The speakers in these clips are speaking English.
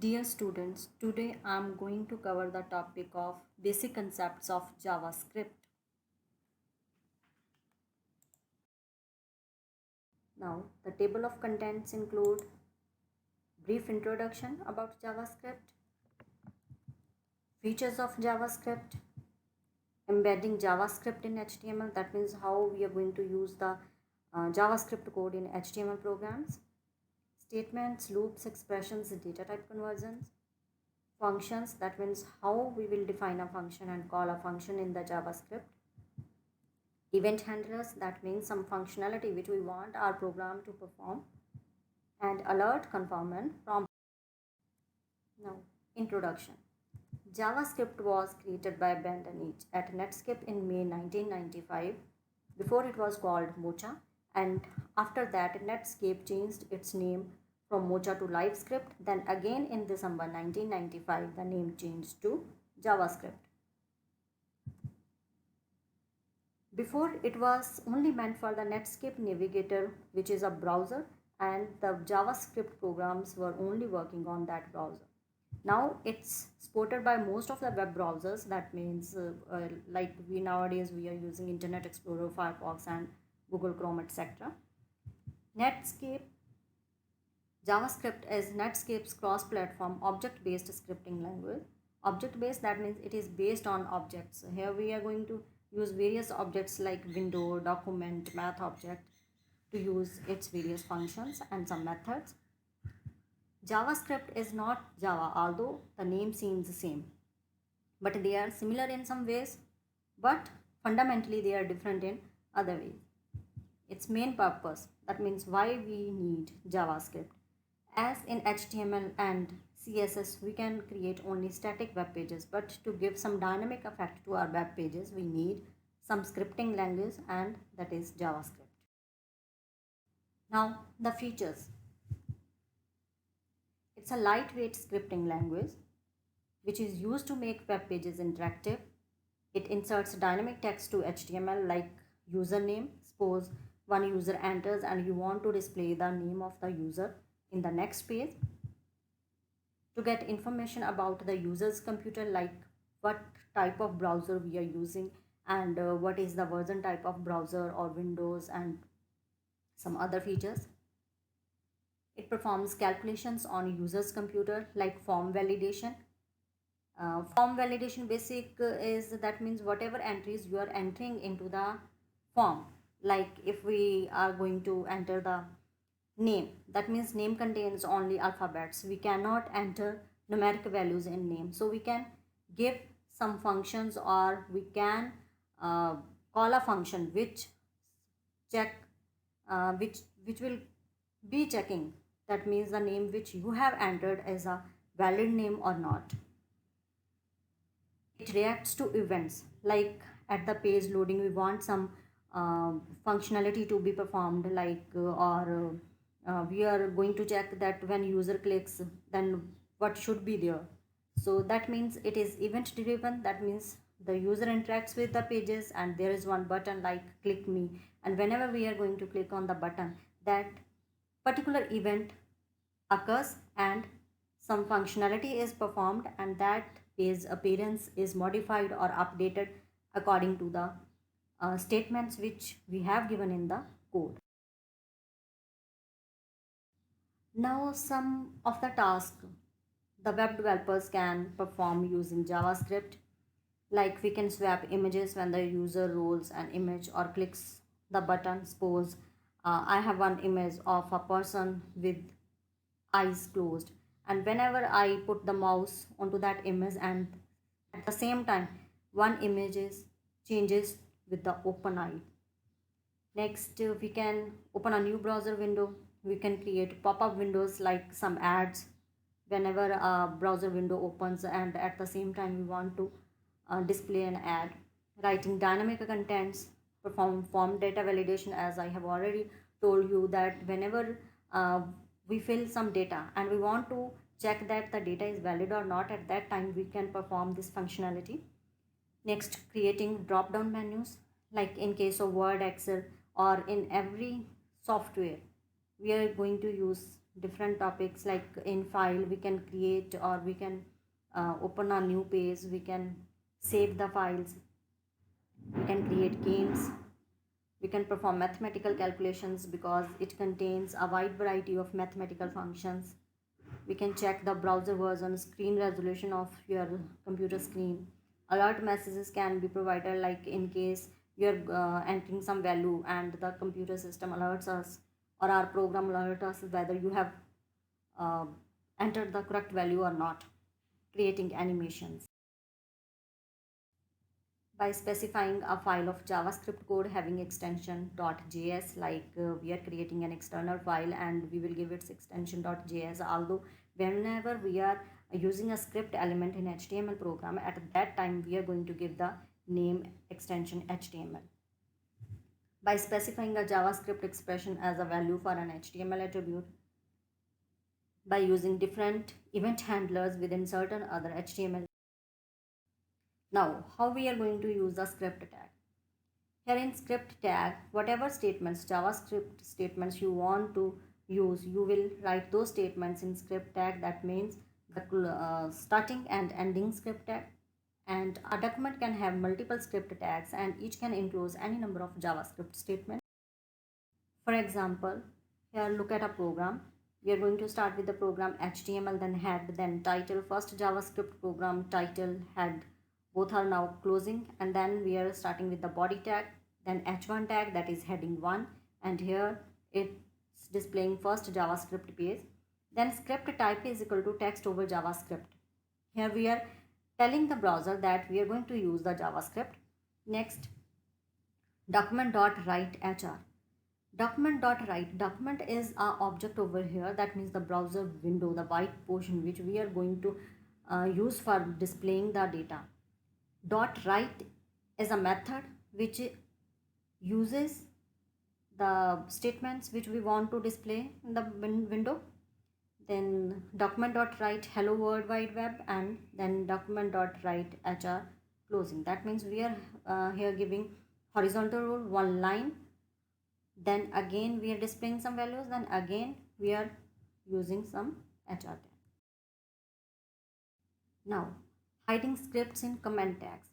Dear students, today I am going to cover the topic of basic concepts of JavaScript. Now, the table of contents include brief introduction about JavaScript, features of JavaScript, embedding JavaScript in HTML, that means how we are going to use the JavaScript code in HTML programs, statements, loops, expressions, data type conversions, functions, that means how we will define a function and call a function in the JavaScript, event handlers, that means some functionality which we want our program to perform, and alert, confirm, and prompt. Now, introduction. JavaScript was created by Brandon Each at Netscape in May 1995. Before it was called Mocha, and after that Netscape changed its name from Mocha to LiveScript. Then again in December 1995 the name changed to JavaScript. Before, it was only meant for the Netscape Navigator, which is a browser, and the JavaScript programs were only working on that browser. Now it's supported by most of the web browsers. That means like we nowadays we are using Internet Explorer, Firefox, and Google Chrome, etc. Netscape JavaScript is Netscape's cross-platform object-based scripting language. Object-based, that means it is based on objects. Here we are going to use various objects like window, document, math object to use its various functions and some methods. JavaScript is not Java, although the name seems the same, but they are similar in some ways, but fundamentally they are different in other ways. Its main purpose, that means why we need JavaScript. As in HTML and CSS, we can create only static web pages, but to give some dynamic effect to our web pages, we need some scripting language, and that is JavaScript. Now, the features. It's a lightweight scripting language which is used to make web pages interactive. It inserts dynamic text to HTML like username. Suppose one user enters and you want to display the name of the user in the next page. To get information about the user's computer, like what type of browser we are using and what is the version type of browser or Windows and some other features. It performs calculations on user's computer like form validation. Form validation basic is that means whatever entries you are entering into the form, like if we are going to enter the name, that means name contains only alphabets, we cannot enter numeric values in name, so we can give some functions, or we can call a function which check which will be checking, that means the name which you have entered is a valid name or not. It reacts to events, like at the page loading we want some functionality to be performed, like or we are going to check that when user clicks then what should be there. So that means it is event driven, that means the user interacts with the pages and there is one button like click me, and whenever we are going to click on the button, that particular event occurs and some functionality is performed, and that page appearance is modified or updated according to the statements which we have given in the code. Now, some of the tasks the web developers can perform using JavaScript, like we can swap images when the user rolls an image or clicks the button. Suppose I have one image of a person with eyes closed, and whenever I put the mouse onto that image, and at the same time one image is changes with the open eye. Next, we can open a new browser window. We can create pop-up windows like some ads whenever a browser window opens, and at the same time we want to display an ad. Writing dynamic contents, perform form data validation, as I have already told you that whenever we fill some data and we want to check that the data is valid or not, at that time we can perform this functionality. Next, creating drop down menus, like in case of Word, Excel, or in every software we are going to use different topics, like in file we can create, or we can open a new page, we can save the files, we can create games, we can perform mathematical calculations because it contains a wide variety of mathematical functions. We can check the browser version, screen resolution of your computer screen. Alert messages can be provided, like in case you're entering some value and the computer system alerts us, or our program alerts us whether you have uh, entered the correct value or not. Creating animations by specifying a file of JavaScript code having extension .js, like we are creating an external file and we will give its extension .js. Although whenever we are using a script element in HTML program, at that time we are going to give the name extension HTML. By specifying a JavaScript expression as a value for an HTML attribute, by using different event handlers within certain other HTML. Now, how we are going to use the script tag? Here in script tag, whatever statements, JavaScript statements you want to use, you will write those statements in script tag. That means the starting and ending script tag. And a document can have multiple script tags and each can enclose any number of JavaScript statements. For example, here look at a program. We are going to start with the program HTML, then head, then title. First JavaScript program, title, head, both are now closing, and then we are starting with the body tag, then h1 tag, that is heading 1, and here it's displaying first JavaScript page. Then script type is equal to text over JavaScript. Here we are telling the browser that we are going to use the JavaScript. Next, document.write.hr. Document.write, document is our object over here. That means the browser window, the white portion which we are going to use for displaying the data. .write is a method which uses the statements which we want to display in the window. Then document.write hello world wide web, and then document.write hr closing. That means we are here giving horizontal rule, one line, then again we are displaying some values, then again we are using some hr tag. Now, hiding scripts in comment tags,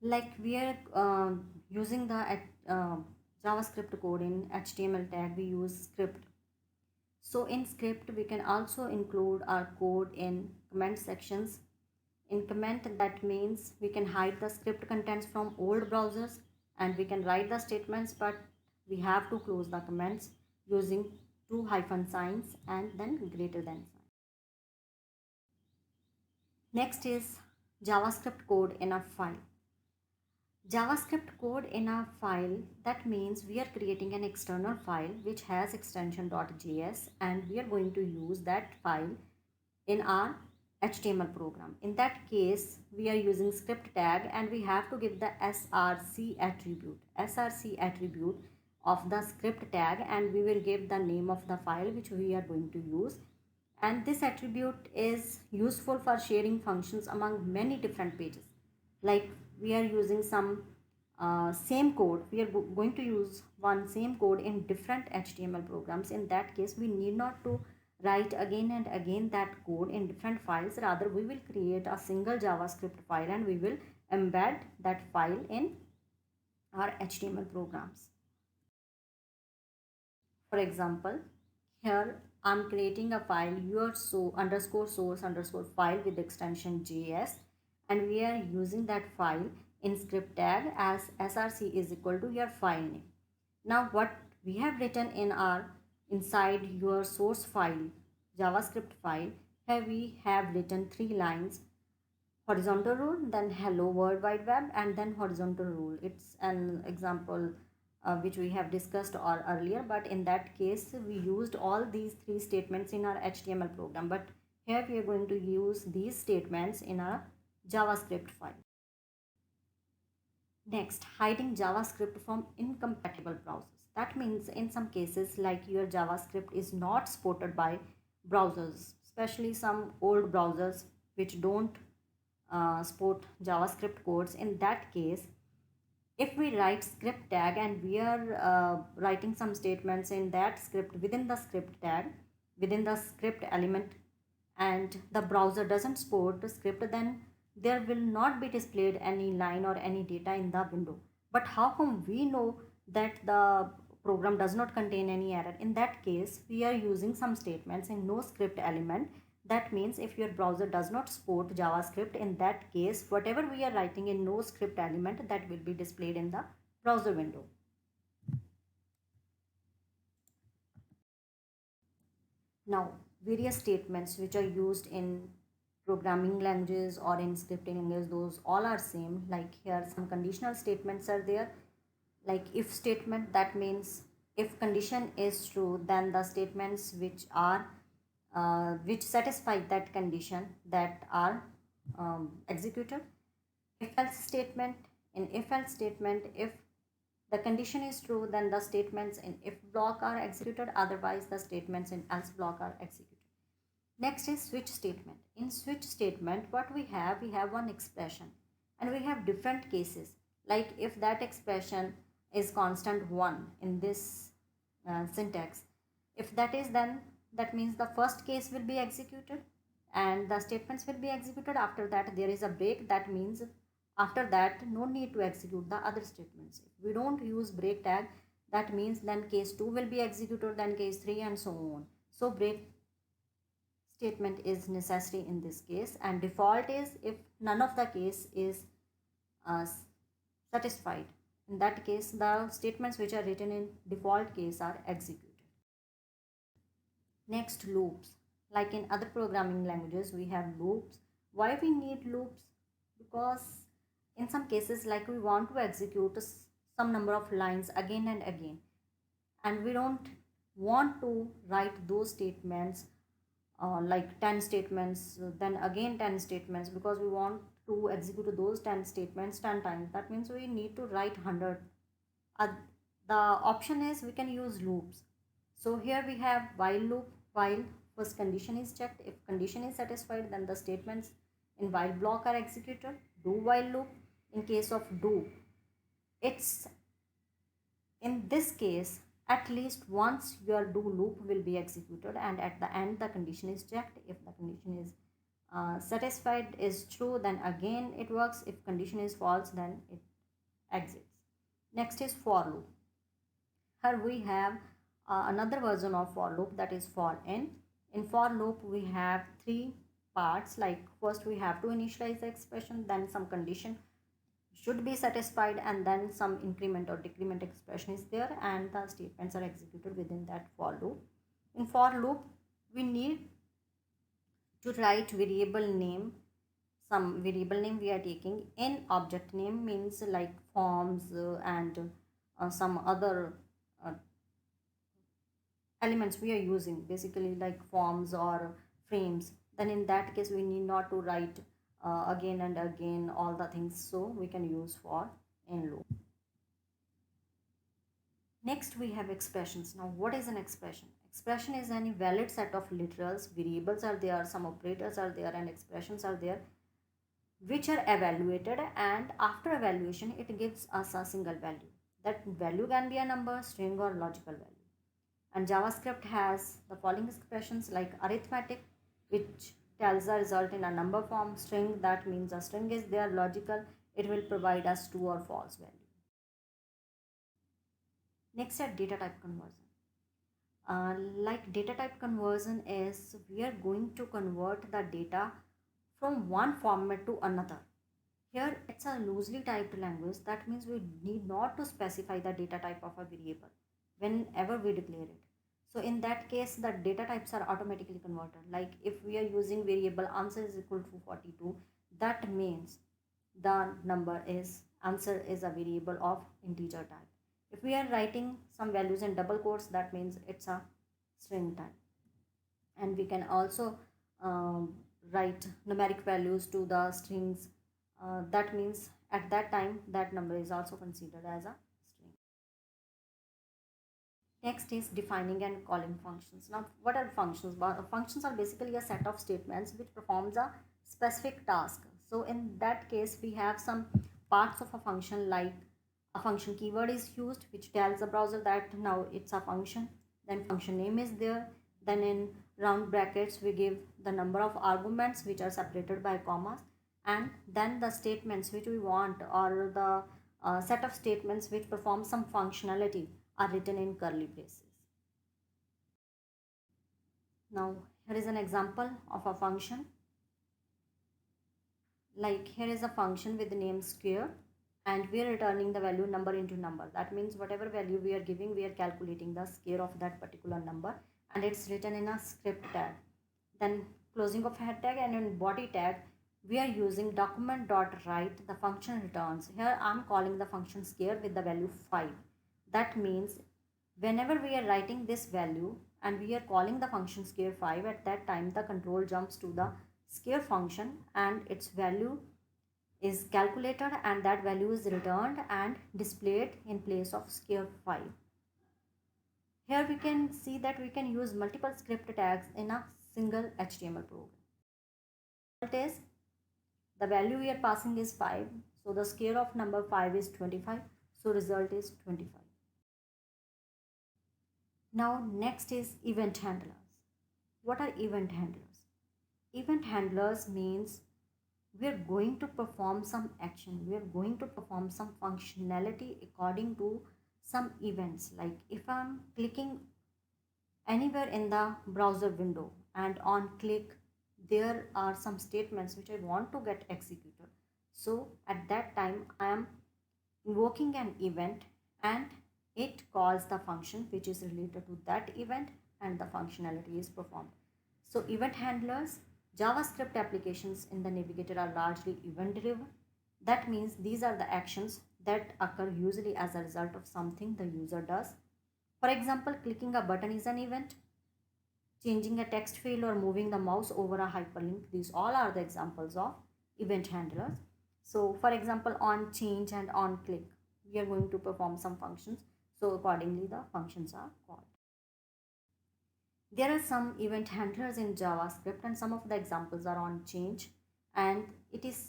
like we are using the JavaScript code in HTML tag, we use script. So in script we can also include our code in comment sections. In comment, that means we can hide the script contents from old browsers, and we can write the statements, but we have to close the comments using two hyphen signs and then greater than sign. Next is JavaScript code in a file. JavaScript code in a file, that means we are creating an external file which has extension .js, and we are going to use that file in our HTML program. In that case, we are using script tag, and we have to give the src attribute of the script tag, and we will give the name of the file which we are going to use. And this attribute is useful for sharing functions among many different pages. Like we are using some same code, we are going to use one same code in different HTML programs. In that case, we need not to write again and again that code in different files. Rather, we will create a single JavaScript file and we will embed that file in our HTML programs. For example, here I'm creating a file underscore source underscore file with extension JS, and we are using that file in script tag as src is equal to your file name. Now what we have written in our inside your source file, JavaScript file, here we have written 3 lines, horizontal rule, then hello world wide web, and then horizontal rule. It's an example which we have discussed earlier, but in that case we used all these 3 statements in our HTML program, but here we are going to use these statements in our JavaScript file. Next, hiding JavaScript from incompatible browsers. That means in some cases, like your JavaScript is not supported by browsers, especially some old browsers which don't support JavaScript codes. In that case, If we write script tag and we are writing some statements in that script within the script tag, within the script element, and the browser doesn't support the script, then there will not be displayed any line or any data in the window. But how come we know that the program does not contain any error? In that case, we are using some statements in no script element. That means if your browser does not support JavaScript, in that case, whatever we are writing in no script element, that will be displayed in the browser window. Now, various statements which are used in programming languages or in scripting languages, those all are same. Like here, some conditional statements are there. Like if statement, that means if condition is true, then the statements which are which satisfy that condition, that are executed. If else statement, in if else statement, if the condition is true, then the statements in if block are executed, otherwise the statements in else block are executed. Next is switch statement. In switch statement, what we have one expression and we have different cases. Like if that expression is constant 1 in this syntax, if that is, then that means the first case will be executed and the statements will be executed. After that there is a break, that means after that no need to execute the other statements. If we don't use break tag, that means then case 2 will be executed, then case 3, and so on. So break statement is necessary in this case, and default is if none of the case is uh, satisfied. In that case, the statements which are written in default case are executed. Next, loops. Like in other programming languages, we have loops. Why we need loops? Because in some cases, like we want to execute some number of lines again and again, and we don't want to write those statements like 10 statements, then again 10 statements, because we want to execute those 10 statements 10 times. That means we need to write 100. uh, the option is we can use loops. So here we have while loop. While first condition is checked, if condition is satisfied, then the statements in while block are executed. Do while loop, in case of do, it's in this case at least once your do loop will be executed, and at the end the condition is checked. If the condition is satisfied, is true, then again it works. If condition is false, then it exits. Next is for loop. Here we have another version of for loop, that is for in. In for loop we have three parts. Like first we have to initialize the expression, then some condition should be satisfied, and then some increment or decrement expression is there, and the statements are executed within that for loop. In for loop we need to write variable name. Some variable name we are taking in object name, means like forms and some other uh, elements we are using, basically like forms or frames. Then in that case we need not to write again and again all the things, so we can use for in loop. Next we have expressions. Now what is an expression? Expression is any valid set of literals. Variables are there, some operators are there, and expressions are there, which are evaluated, and after evaluation it gives us a single value. That value can be a number, string, or logical value. And JavaScript has the following expressions like arithmetic, which tells the result in a number form. String, that means a string is there. Logical, it will provide us true or false value. Next at data type conversion. Like data type conversion is we are going to convert the data from one format to another. Here it's a loosely typed language. That means we need not to specify the data type of a variable whenever we declare it. So in that case, the data types are automatically converted. Like if we are using variable answer is equal to 42, that means the number is answer is a variable of integer type. If we are writing some values in double quotes, that means it's a string type. And we can also write numeric values to the strings. That means at that time that number is also considered as a string. Next is defining and calling functions. Now what are functions? Functions are basically a set of statements which performs a specific task. So in that case we have some parts of a function like A function keyword is used which tells the browser that now it's a function. Then function name is there. Then in round brackets we give the number of arguments which are separated by commas, and then the statements which we want, or the set of statements which perform some functionality, are written in curly braces. Now here is an example of a function. Like here is a function with the name square, and we are returning the value number into number. That means whatever value we are giving, we are calculating the square of that particular number, and it's written in a script tag. Then closing of head tag, and in body tag we are using document.write. The function returns. Here I'm calling the function square with the value 5. That means whenever we are writing this value and we are calling the function square 5, at that time the control jumps to the square function and its value is calculated, and that value is returned and displayed in place of square 5. Here we can see that we can use multiple script tags in a single HTML program. Result is the value we are passing is 5, so the square of number 5 is 25, so result is 25. Now next is event handlers. What are event handlers? Event handlers means we are going to perform some action, we are going to perform some functionality according to some events. Like if I'm clicking anywhere in the browser window and on click there are some statements which I want to get executed, so at that time I am invoking an event and it calls the function which is related to that event, and the functionality is performed. So event handlers, JavaScript applications in the Navigator are largely event driven. That means these are the actions that occur usually as a result of something the user does. For example, clicking a button is an event, changing a text field or moving the mouse over a hyperlink. These all are the examples of event handlers. So for example, on change and on click, we are going to perform some functions. So accordingly, the functions are called. There are some event handlers in JavaScript, and some of the examples are on change. And it is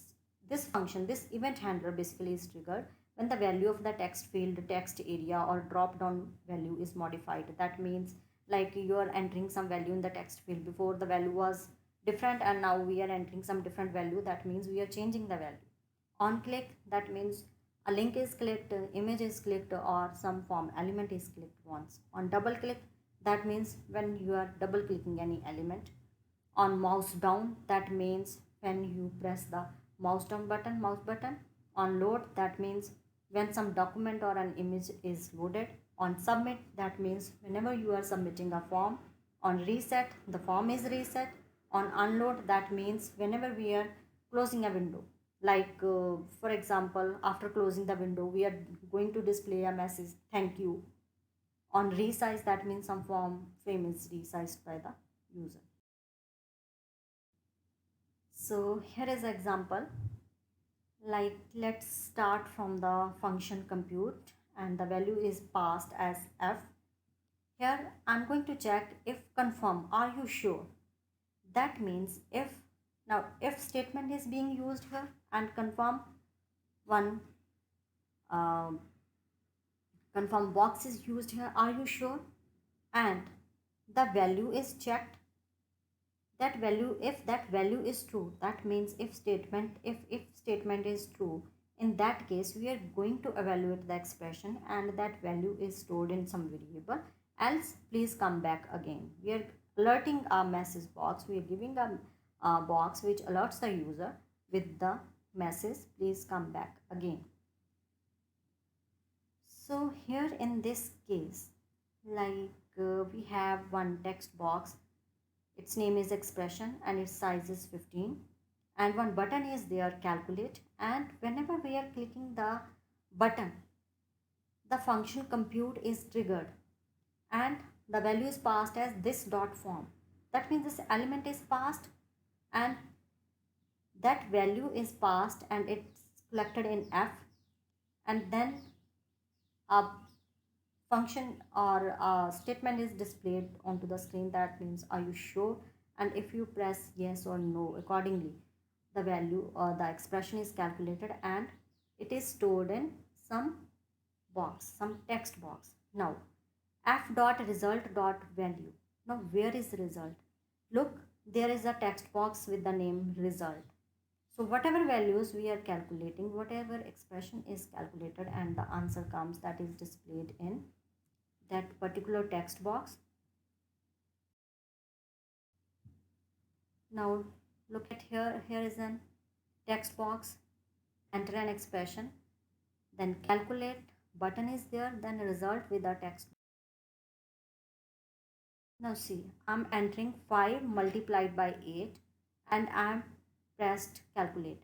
this function, this event handler basically is triggered when the value of the text field, text area, or drop down value is modified. That means like you are entering some value in the text field. Before the value was different and now we are entering some different value. That means we are changing the value. On click, that means a link is clicked, image is clicked, or some form element is clicked once. On double click, that means when you are double clicking any element. On mouse down, that means when you press the mouse down button, mouse button. On load, that means when some document or an image is loaded. On submit, that means whenever you are submitting a form. On reset, the form is reset. On unload, that means whenever we are closing a window, like for example, after closing the window we are going to display a message thank you. On resize, that means some form frame is resized by the user. So here is an example. Like let's start from the function compute, and the value is passed as f. Here I'm going to check if confirm, are you sure. That means if, now if statement is being used here, and confirm one confirm box is used here, are you sure, and the value is checked. That value, if that value is true, that means if statement, if statement is true, in that case we are going to evaluate the expression and that value is stored in some variable, else please come back again. We are alerting a message box, we are giving a box which alerts the user with the message please come back again. So here in this case, like we have one text box, its name is expression and its size is 15, and one button is there calculate, and whenever we are clicking the button the function compute is triggered and the value is passed as this dot form. That means this element is passed and that value is passed and it's collected in f, and then a function or a statement is displayed onto the screen. That means are you sure, and if you press yes or no, accordingly the value or the expression is calculated and it is stored in some box, some text box. Now f dot result dot value. Now where is result? Look, there is a text box with the name result. So whatever values we are calculating, whatever expression is calculated and the answer comes, that is displayed in that particular text box. Now look at here, here is an text box, enter an expression, then calculate button is there, then result with the text. Now see, I'm entering 5 multiplied by 8 and I'm pressed calculate.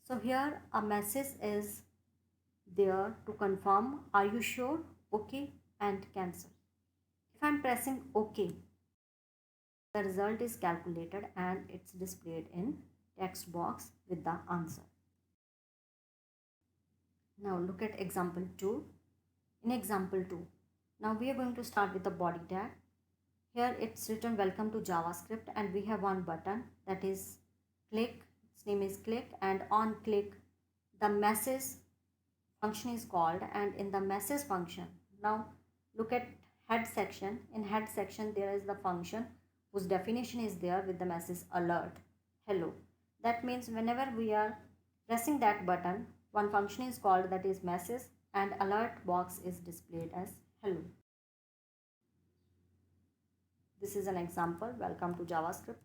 So here a message is there to confirm, are you sure, okay, and cancel. If I'm pressing OK, the result is calculated and it's displayed in text box with the answer. Now look at example 2. In example 2, now we are going to start with the body tag. Here it's written welcome to JavaScript and we have one button that is click, its name is click, and on click the message function is called, and in the message function, now look at head section. In head section there is the function whose definition is there with the message alert hello. That means whenever we are pressing that button, one function is called, that is message, and alert box is displayed as hello. This is an example, welcome to JavaScript.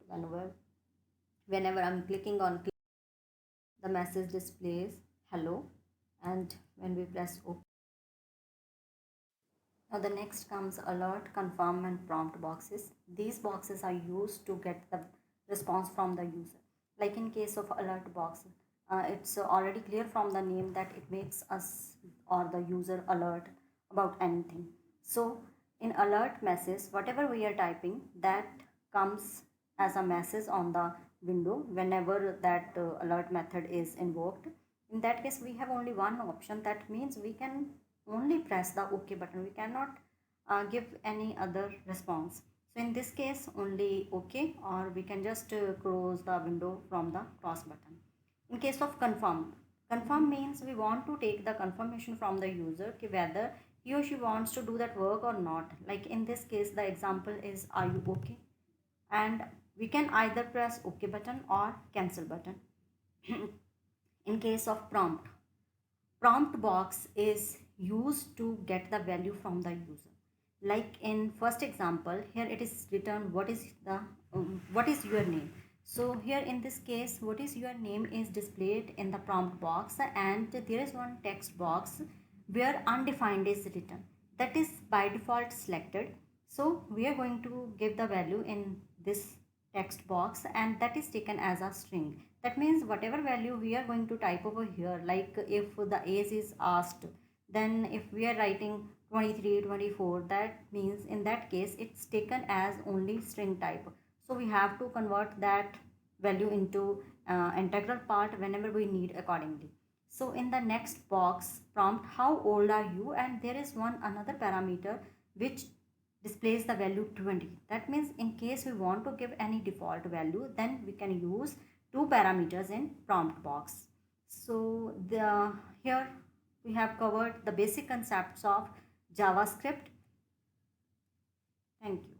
Whenever I'm clicking on click, the message displays hello, and when we press OK. Now the next comes alert, confirm, and prompt boxes. These boxes are used to get the response from the user. Like in case of alert box, it's already clear from the name that it makes us or the user alert about anything. So in alert message, whatever we are typing, that comes as a message on the window whenever that alert method is invoked. In that case, we have only one option. That means we can only press the OK button. We cannot give any other response. So in this case, only OK, or we can just close the window from the cross button. In case of confirm, confirm means we want to take the confirmation from the user whether he or she wants to do that work or not. Like in this case, the example is are you OK, and we can either press OK button or cancel button. In case of prompt, prompt box is used to get the value from the user. Like in first example, here it is written what is your name. So here in this case, what is your name is displayed in the prompt box, and there is one text box where undefined is written, that is by default selected. So we are going to give the value in this text box, and that is taken as a string. That means whatever value we are going to type over here, like if the age is asked, then if we are writing 23, 24, that means in that case it's taken as only string type. So we have to convert that value into integral part whenever we need accordingly. So in the next box, prompt how old are you, and there is one another parameter which displays the value 20. That means in case we want to give any default value, then we can use two parameters in prompt box. So here we have covered the basic concepts of JavaScript. Thank you.